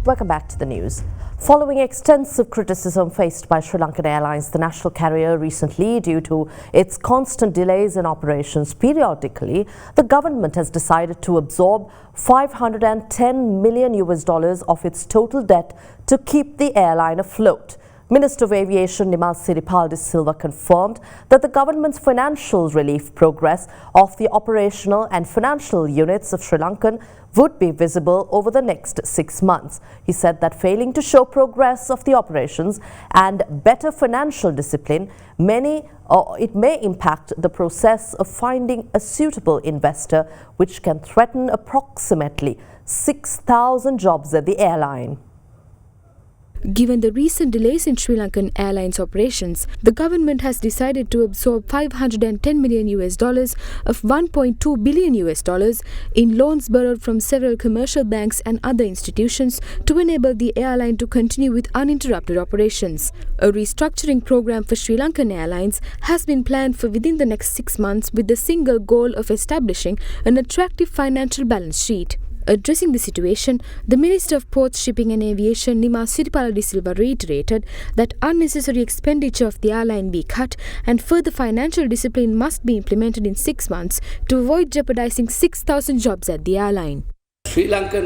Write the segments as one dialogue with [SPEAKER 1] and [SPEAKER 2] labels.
[SPEAKER 1] Welcome back to the news. Following extensive criticism faced by Sri Lankan Airlines, the national carrier recently, due to its constant delays in operations periodically, the government has decided to absorb $510 million of its total debt to keep the airline afloat. Minister of Aviation Nimal Siripal de Silva confirmed that the government's financial relief progress of the operational and financial units of Sri Lankan would be visible over the next 6 months. He said that failing to show progress of the operations and better financial discipline, it may impact the process of finding a suitable investor, which can threaten approximately 6,000 jobs at the airline.
[SPEAKER 2] Given the recent delays in Sri Lankan Airlines operations, the government has decided to absorb $510 million of $1.2 billion in loans borrowed from several commercial banks and other institutions to enable the airline to continue with uninterrupted operations. A restructuring program for Sri Lankan Airlines has been planned for within the next 6 months with the single goal of establishing an attractive financial balance sheet. Addressing the situation, the Minister of Ports, Shipping and Aviation Nimal Siripala de Silva reiterated that unnecessary expenditure of the airline be cut and further financial discipline must be implemented in 6 months to avoid jeopardizing 6,000 jobs at the airline.
[SPEAKER 3] Despite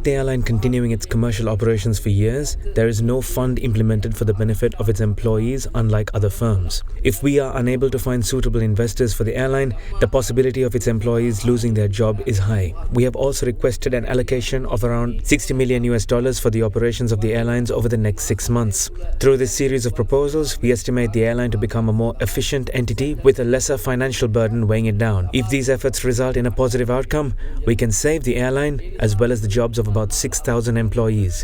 [SPEAKER 3] the airline continuing its commercial operations for years, there is no fund implemented for the benefit of its employees, unlike other firms. If we are unable to find suitable investors for the airline, the possibility of its employees losing their job is high. We have also requested an allocation of around $60 million for the operations of the airlines over the next 6 months. Through this series of proposals, we estimate the airline to become a more efficient entity with a lesser financial burden weighing it down. If these efforts result in a positive outcome, we can save the airline as well as the jobs of about 6,000 employees.